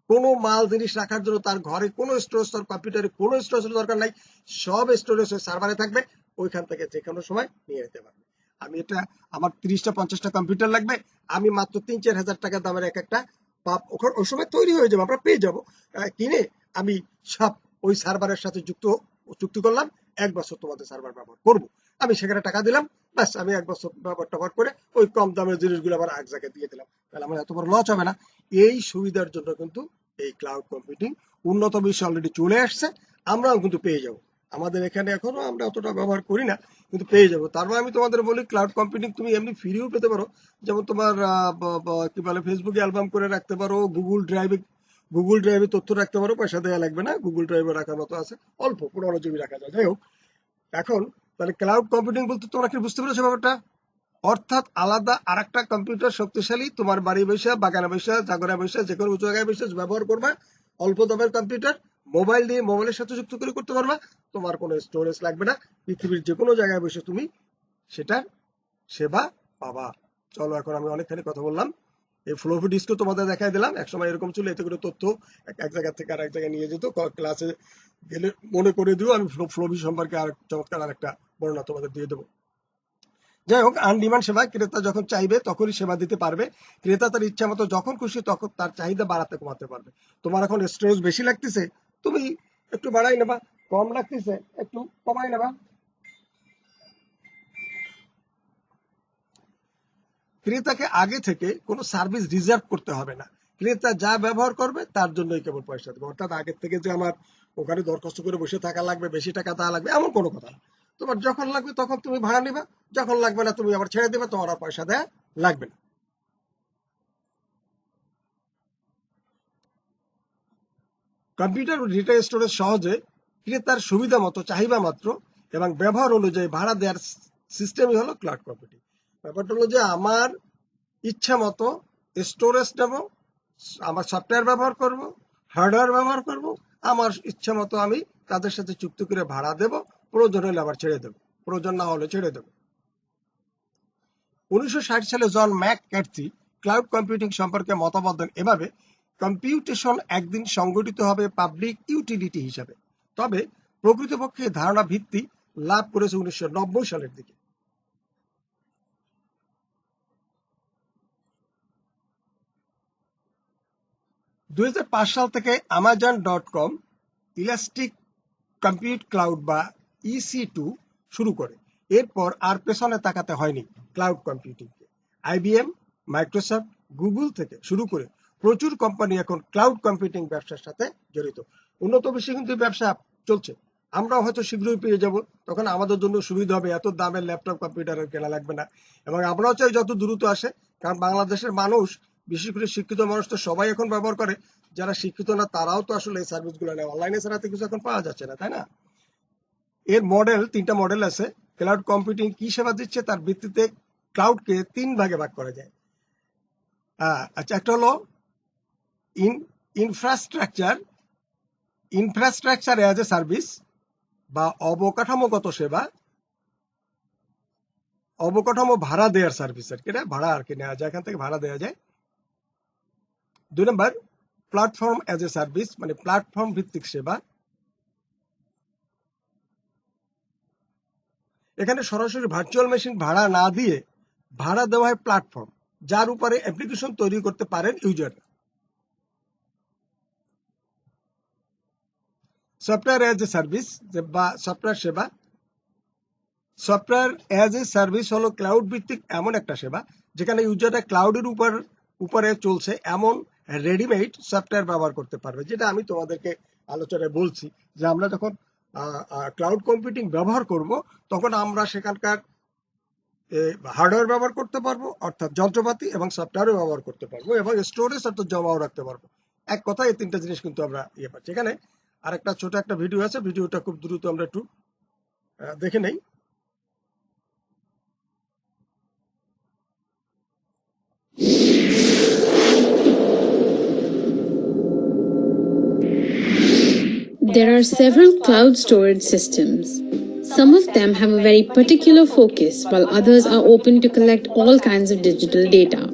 Speaker 1: কোনো মাল জিনিস রাখার জন্য তার ঘরে কোনো স্টোরেজ, তার কম্পিউটারে কোনো স্টোরেজের দরকার নাই, সব স্টোরেজ ওই সার্ভারে থাকবে, ওইখান থেকে যে কোনো সময় নিয়ে যেতে পারবে। আমি এটা, আমার 30টা 50টা কম্পিউটার লাগবে, আমি মাত্র 3-4 হাজার টাকা দামের একটা ওই সময় তৈরি হয়ে যাবো, আমরা পেয়ে যাবো, কিনে আমি সব ওই সার্ভারের সাথে চুক্তি করলাম, 1 বছর তোমাদের সার্ভার ব্যবহার করব, আমি সেখানে টাকা দিলাম, ব্যাস আমি 1 বছর ব্যবহার করে ওই কম দামের জিনিসগুলো আবার এক জায়গায় দিয়ে দিলাম, তাহলে আমার এত বড় লস হবে না। এই সুবিধার জন্য কিন্তু এই ক্লাউড কম্পিউটিং উন্নত বিশ্বে অলরেডি চলে আসছে, আমরাও কিন্তু পেয়ে যাব। আমাদের এখানে এখনো আমরা অতটা ব্যবহার করি না, কিন্তু পেয়ে যাবো। তারপর আমি তোমাদের বলি, ক্লাউড কম্পিউটিং তুমি এমনি ফ্রিও পেতে পারো, যেমন তোমার কি বলে ফেসবুকে অ্যালবাম করে রাখতে পারো, গুগল ড্রাইভে তথ্য রাখতে পারো, পয়সা দেওয়া লাগবে না, গুগল ড্রাইভে রাখার মতো আছে, অল্প 15 জিবি রাখা যায়। যাই হোক, এখন তাহলে ক্লাউড কম্পিউটিং বলতে তোমরা কি বুঝতে পেরেছো ব্যাপারটা? অর্থাৎ আলাদা আরেকটা কম্পিউটার শক্তিশালী তোমার বাড়ি বসে, বাগানে বসে, জাগরে বসে, যে কোনো জায়গায় বসে ব্যবহার করবা, অল্প দামের কম্পিউটার, মোবাইল দিয়ে মোবাইলের সাথে যুক্ত করে করতে পারবা, তোমার কোনো স্টোরেজ লাগবে না, পৃথিবীর যে কোনো জায়গায় বসে তুমি সেটার সেবা পাবা। চলো, এখন আমি অনেকখানি কথা বললাম, এই ফ্লোপি ডিস্কও তোমাদের দেখাই দিলাম, একসময় এরকম ছিল, এতে করে তথ্য এক জায়গা থেকে আরেক জায়গায় নিয়ে যেত, ক্লাসে গেলে মনে করে দিও, আমি ফ্লোপি সম্পর্কে আর চমৎকার আরেকটা বর্ণনা তোমাদের দিয়ে দেবো। যাই হোক, আনডিমান্ড সেবা, ক্রেতা যখন চাইবে তখনই সেবা দিতে পারবে, ক্রেতা তার ইচ্ছা মতো যখন খুশি তখন তার চাহিদা বাড়াতে কমাতে পারবে। তোমার এখন স্টোরেজ বেশি লাগতেছে, তুমি একটু বাড়াই নেবা, কম লাগতেছে একটু কমাই নেবা। ক্রেতাকে আগে থেকে কোনো সার্ভিস রিজার্ভ করতে হবে না, ক্রেতা যা ব্যবহার করবে তার জন্যই কেবল পয়সা দেবে। অর্থাৎ আগের থেকে যে আমার ওখানে দরখাস্ত করে বসে থাকা লাগবে, বেশি টাকা দেওয়া লাগবে, এমন কোনো কথা না। তোমার যখন লাগবে তখন তুমি ভাড়া নিবা, যখন লাগবে না তুমি আবার ছেড়ে দিবে, তোমার আর পয়সা দেয়া লাগবে না। কম্পিউটার ও ডেটা স্টোরেজ সহজে ক্রেতার সুবিধা মতো, চাহিদা মাত্র এবং ব্যবহার অনুযায়ী ভাড়া দেওয়ার সিস্টেমই হলো ক্লাউড কম্পিউটিং। ব্যাপারটা হলো যে আমার ইচ্ছা মতো স্টোরেজ নেব, আমার সফটওয়্যার ব্যবহার করব, হার্ডওয়্যার ব্যবহার করব, আমার ইচ্ছা মতো আমি তাদের সাথে চুক্তি করে ভাড়া দেব, প্রয়োজন হলে আবার ছেড়ে দেব, প্রয়োজন না হলে ছেড়ে দেব। 1960 সালে জন ম্যাককার্থি ক্লাউড কম্পিউটিং সম্পর্কে মতামত দেন এভাবে: কম্পিউটেশন একদিন সংগঠিত হবে পাবলিক ইউটিলিটি হিসাবে, তবে প্রকৃতপক্ষে ধারণা ভিত্তি লাভ করেছে 1990 সালের দিকে। $2005 সাল থেকে Amazon.com ইলাস্টিক কম্পিউট ক্লাউড বা EC2 শুরু করে, এরপর আর পেছনে তাকাতে হয়নি ক্লাউড কম্পিউটিংকে। IBM, মাইক্রোসফট, গুগল থেকে শুরু করে প্রচুর কোম্পানি এখন ক্লাউড কম্পিউটিং ব্যবসার সাথে জড়িত। উন্নত বিশ্বে কিন্তু ব্যবসা চলছে, আমরাও হয়তো শীঘ্রই পেয়ে যাব, তখন আমাদের জন্য সুবিধা হবে, এত দামের ল্যাপটপ কম্পিউটার কেনা লাগবে না, এবং আমরাও চাই যত দ্রুত আসে, কারণ বাংলাদেশের মানুষ, বিশেষ করে শিক্ষিত মানুষ তো সবাই এখন ব্যবহার করে, যারা শিক্ষিত না তারাও তো আসলে এই সার্ভিসগুলো নেয়, অনলাইনে ছাড়া তো কিছু এখন পাওয়া যাচ্ছে না, তাই না? এর মডেল, 3টা মডেল আছে। ক্লাউড কম্পিউটিং কি সেবা দিচ্ছে তার ভিত্তিতে ক্লাউডকে 3 ভাগে ভাগ করা যায়। আচ্ছা, একটা হলো ইনফ্রাস্ট্রাকচার অ্যাজ এ সার্ভিস বা অবকাঠামোগত সেবা, অবকাঠামো ভাড়া দেওয়ার সার্ভিস, আর কি, এটা ভাড়া আর কি নেওয়া যায়, এখান থেকে ভাড়া দেওয়া যায়। 2 নম্বর প্ল্যাটফর্ম অ্যাজ এ সার্ভিস, মানে প্ল্যাটফর্ম ভিত্তিক সেবা। এখানে সরাসরি ভার্চুয়াল মেশিন ভাড়া না দিয়ে ভাড়া দেওয়া হয় প্ল্যাটফর্ম, যার উপরে অ্যাপ্লিকেশন তৈরি করতে পারেন ইউজাররা। সফটওয়্যার অ্যাজ এ সার্ভিস বা সফটওয়্যার সেবা। সফটওয়্যার অ্যাজ এ সার্ভিস হলো ক্লাউড ভিত্তিক এমন একটা সেবা যেখানে ইউজাররা ক্লাউডের উপরে চলছে এমন রেডিমেড সফটওয়্যার ব্যবহার করতে পারবে, যেটা আমি তোমাদেরকে আলোচনায় বলছি, যে আমরা যখন ক্লাউড কম্পিউটিং ব্যবহার করব তখন আমরা সেখানকার হার্ডওয়্যার ব্যবহার করতে পারবো, অর্থাৎ যন্ত্রপাতি, এবং সফটওয়্যারও ব্যবহার করতে পারবো, এবং স্টোরেজ অর্থাৎ জমাও রাখতে পারবো। এক কথায় এই 3টা জিনিস কিন্তু আমরা পাচ্ছি। এখানে আরেকটা ছোট একটা ভিডিও আছে, ভিডিওটা খুব দ্রুত আমরা একটু দেখে নেই।
Speaker 3: There are several cloud storage systems. Some of them have a very particular focus, while others are open to collect all kinds of digital data.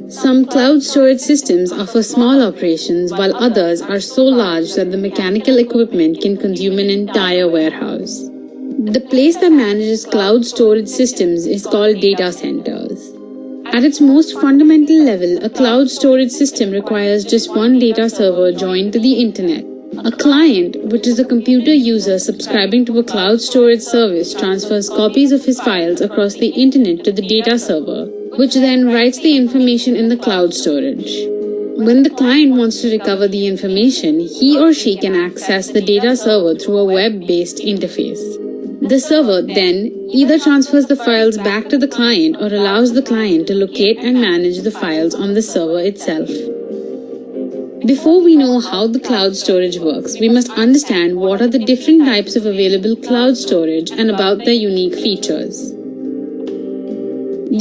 Speaker 3: Some cloud storage systems are for small operations, while others are so large that the mechanical equipment can consume an entire warehouse. The place that manages cloud storage systems is called data centers. At its most fundamental level, a cloud storage system requires just one data server joined to the internet. A client, which is a computer user subscribing to a cloud storage service, transfers copies of his files across the internet to the data server, which then writes the information in the cloud storage. When the client wants to recover the information, he or she can access the data server through a web-based interface. The server then either transfers the files back to the client or allows the client to locate and manage the files on the server itself. Before we know how the cloud storage works, we must understand what are the different types of available cloud storage and about their unique features.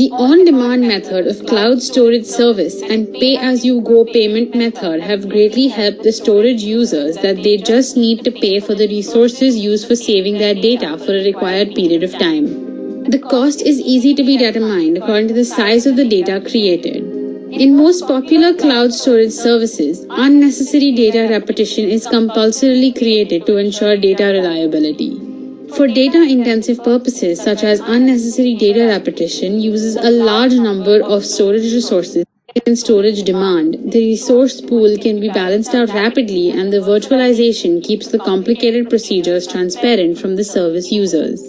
Speaker 3: The on-demand method of cloud storage service and pay-as-you-go payment method have greatly helped the storage users that they just need to pay for the resources used for saving their data for a required period of time. The cost is easy to be determined according to the size of the data created. In most popular cloud storage services, unnecessary data repetition is compulsorily created to ensure data reliability. For data-intensive purposes such as unnecessary data repetition uses a large number of storage resources and storage demand, the resource pool can be balanced out rapidly and the virtualization keeps the complicated procedures transparent from the service users.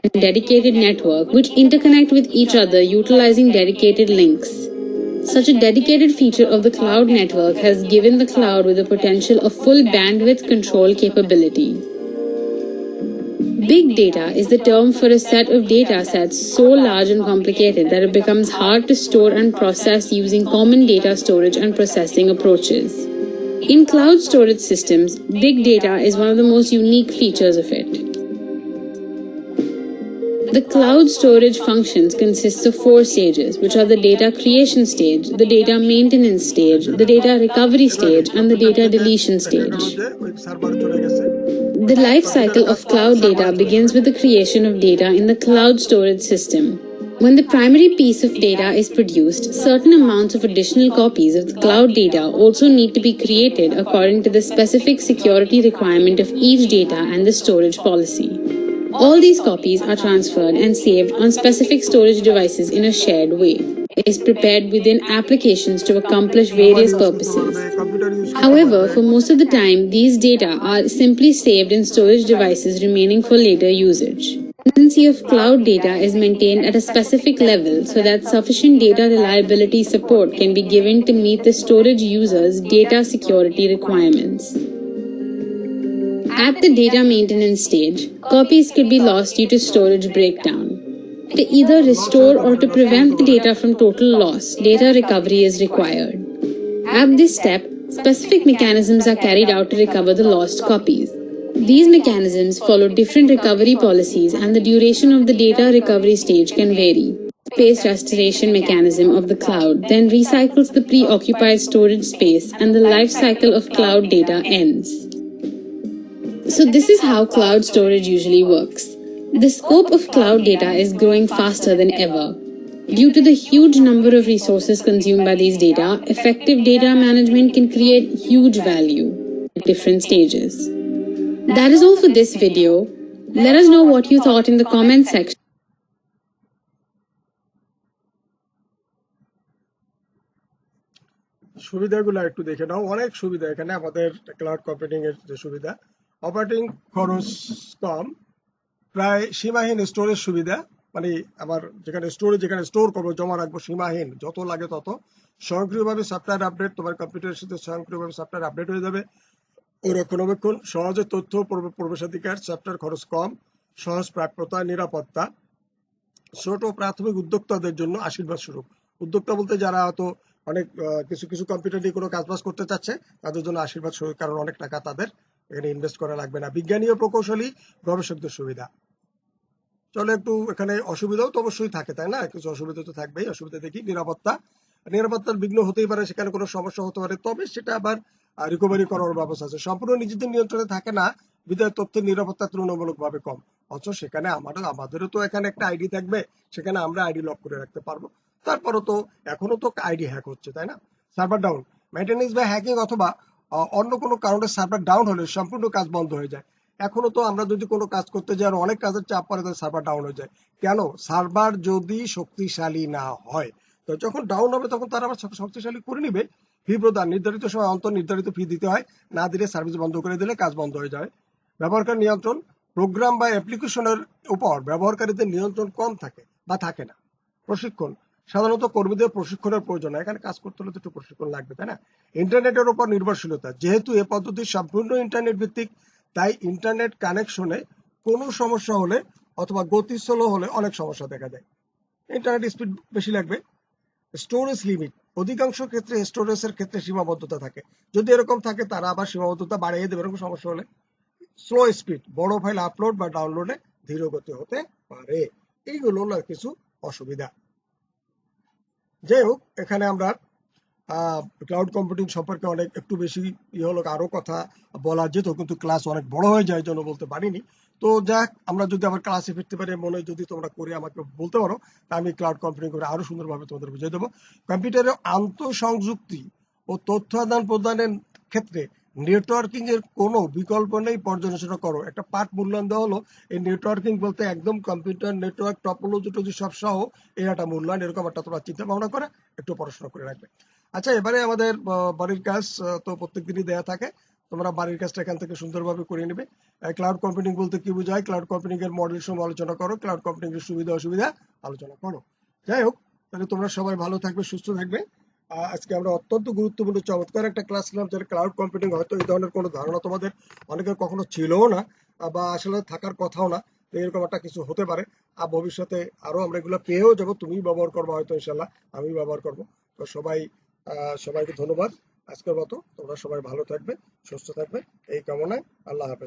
Speaker 3: A dedicated network which interconnect with each other utilizing dedicated links. Such a dedicated feature of the cloud network has given the cloud with the potential of full bandwidth control capability. Big data is the term for a set of data sets so large and complicated that it becomes hard to store and process using common data storage and processing approaches. In cloud storage systems, big data is one of the most unique features of it. The cloud storage functions consists of 4 stages, which are the data creation stage, the data maintenance stage, the data recovery stage, and the data deletion stage. The life cycle of cloud data begins with the creation of data in the cloud storage system. When the primary piece of data is produced, certain amounts of additional copies of the cloud data also need to be created according to the specific security requirement of each data and the storage policy. All these copies are transferred and saved on specific storage devices in a shared way. It is prepared within applications to accomplish various purposes. However, for most of the time, these data are simply saved in storage devices remaining for later usage. The redundancy of cloud data is maintained at a specific level so that sufficient data reliability support can be given to meet the storage user's data security requirements. At the data maintenance stage, copies could be lost due to storage breakdown. To either restore or to prevent the data from total loss, data recovery is required. At this step, specific mechanisms are carried out to recover the lost copies. These mechanisms follow different recovery policies and the duration of the data recovery stage can vary. The space restoration mechanism of the cloud then recycles the preoccupied storage space and the life cycle of cloud data ends. So this is how cloud storage usually works. The scope of cloud data is growing faster than ever. Due to the huge number of resources consumed by these data, effective data management can create huge value at different stages. That is all for this video. Let us know what you thought in the comment section.
Speaker 1: সুবিধাগুলো একটু দেখে নাও। অনেক সুবিধা এখানে আমাদের cloud computing এর যে সুবিধা, অপারেটিং খরচ কম, প্রায় সীমাহীন স্টোরেজ সুবিধা, মানে আমার যেখানে স্টোর করবো, জমা রাখবো, সীমাহীন, যত লাগে তত। স্বয়ংক্রিয়ভাবে সফটওয়্যার আপডেট, তোমার কম্পিউটারের সাথে স্বয়ংক্রিয়ভাবে সফটওয়্যার আপডেট হয়ে যাবে। ও রক্ষণাবেক্ষণ, সহজে তথ্য প্রবেশাধিকার, সফটওয়্যার খরচ কম, সহজ প্রাপ্যতা, নিরাপত্তা। ছোট প্রাথমিক উদ্যোক্তাদের জন্য আশীর্বাদ স্বরূপ। উদ্যোক্তা বলতে যারা হয়তো অনেক কিছু কম্পিউটার নিয়ে কোনো কাজবাজ করতে চাচ্ছে, তাদের জন্য আশীর্বাদ স্বরূপ, কারণ অনেক টাকা তাদের এখানে ইনভেস্ট করা লাগবে না। বিজ্ঞানী ও প্রকৌশলী গবেষকদের সুবিধা। চলো একটু এখানে অসুবিধাও তো অবশ্যই থাকে, তাই না? কিছু অসুবিধা তো থাকবেই। অসুবিধা দেখি। নিরাপত্তার বিঘ্ন হতেই পারে, সেখানে কোনো সমস্যা হতে পারে, তবে সেটা আবার রিকভারি করার ব্যবস্থা আছে। সম্পূর্ণ নিজেদের নিয়ন্ত্রণে থাকে না, বিধায় তথ্যের নিরাপত্তা তুলনামূলকভাবে কম। অথচ সেখানে আমাদেরও তো এখানে একটা আইডি থাকবে, সেখানে আমরা আইডি লক করে রাখতে পারবো। তারপরও তো এখনো তো আইডি হ্যাক হচ্ছে, তাই না? সার্ভার ডাউন, মেইনটেনেন্স বা হ্যাকিং অথবা অন্য কোনো কারণে সার্ভার ডাউন হলে সম্পূর্ণ কাজ বন্ধ হয়ে যায়। এখনো তো আমরা যদি কোনো কাজ করতে যাই আর অনেক কাজের চাপ পড়ে, তাহলে সার্ভার ডাউন হয়ে যায়। কেন? সার্ভার যদি শক্তিশালী না হয়, তো যখন ডাউন হবে তখন তারা আবার শক্তিশালী করে নিবে। ফি প্রদান, নির্ধারিত সময় অন্তর নির্ধারিত ফি দিতে হয়, না দিলে সার্ভিস বন্ধ করে দিলে কাজ বন্ধ হয়ে যায়। ব্যবহারকারী নিয়ন্ত্রণ, প্রোগ্রাম বা অ্যাপ্লিকেশনের উপর ব্যবহারকারীদের নিয়ন্ত্রণ কম থাকে বা থাকে না। প্রশিক্ষণ, সাধারণত কর্মীদের প্রশিক্ষণের প্রয়োজন হয়, এখানে কাজ করতে হলে তো একটু প্রশিক্ষণ লাগবে, তাই না? ইন্টারনেটের উপর নির্ভরশীলতা, যেহেতু এ পদ্ধতি সম্পূর্ণ ইন্টারনেট ভিত্তিক, তাই ইন্টারনেট কানেকশনে কোনো সমস্যা হলে অথবা গতি স্লো হলে অনেক সমস্যা দেখা যায়। ইন্টারনেট স্পিড বেশি লাগবে। স্টোরেজ লিমিট, অধিকাংশ ক্ষেত্রে স্টোরেজের ক্ষেত্রে সীমাবদ্ধতা থাকে, যদি এরকম থাকে তারা আবার সীমাবদ্ধতা বাড়িয়ে দেবে এরকম সমস্যা হলে। স্লো স্পিড, বড় ফাইল আপলোড বা ডাউনলোডে ধীর গতি হতে পারে। এইগুলো হলো কিছু অসুবিধা। যাই হোক, এখানে আমরা ক্লাউড কম্পিউটিং সম্পর্কে অনেক একটু বেশি হলো, আরো কথা বলা যেত, কিন্তু ক্লাস অনেক বড় হয়ে যায়, জন্য বলতে পারিনি। তো যাক, আমরা যদি আবার ক্লাসে ফিরতে পারি মনে যদি তোমরা করে আমাকে বলতে পারো, তা আমি ক্লাউড কম্পিউটিং করে আরো সুন্দরভাবে তোমাদের বুঝিয়ে দেবো। কম্পিউটারের আন্তঃসংযুক্তি ও তথ্য আদান প্রদানের ক্ষেত্রে নেটওয়ার্কিং এর কোনো বিকল্প নেই, পর্যালোচনা করো। একটা পার্ট মূল্যায়ন দেওয়া হলো, এই নেটওয়ার্কিং বলতে একদম কম্পিউটার নেটওয়ার্ক টপোলজি সব সহ এর একটা মূল্যায়ন, এরকম একটা তোমরা চিন্তা ভাবনা করে একটু পড়াশোনা করে রাখবে। আচ্ছা, এবারে আমাদের বাড়ির কাজ তো প্রত্যেকদিনই দেয়া থাকে, তোমরা বাড়ির কাজটা এখান থেকে সুন্দরভাবে করে নেবে। ক্লাউড কম্পিউটিং বলতে কি বোঝায়, ক্লাউড কম্পিউটিং এর মডেল সমূহ আলোচনা করো, ক্লাউড কম্পিউটিং এর সুবিধা অসুবিধা আলোচনা করো। যাই হোক, তাহলে তোমরা সবাই ভালো থাকবে, সুস্থ থাকবে। আজকে আমরা অত্যন্ত গুরুত্বপূর্ণ চমৎকার একটা ক্লাস নিলাম, যেটা ক্লাউড কম্পিউটিং। হয়তো এই ধরনের কোনো ধারণা তোমাদের অনেকের কখনো ছিলও না, বা আসলে থাকার কথাও না। তো এরকম একটা কিছু হতে পারে, আর ভবিষ্যতে আরো আমরা এগুলো পেয়েও যাবো, তুমি ব্যবহার করবো হয়তো, ইনশাল্লাহ আমি ব্যবহার করবো। তো সবাইকে ধন্যবাদ। আজকের মতো তোমরা সবাই ভালো থাকবে, সুস্থ থাকবে, এই কামনায়। আল্লাহ হাফেজ।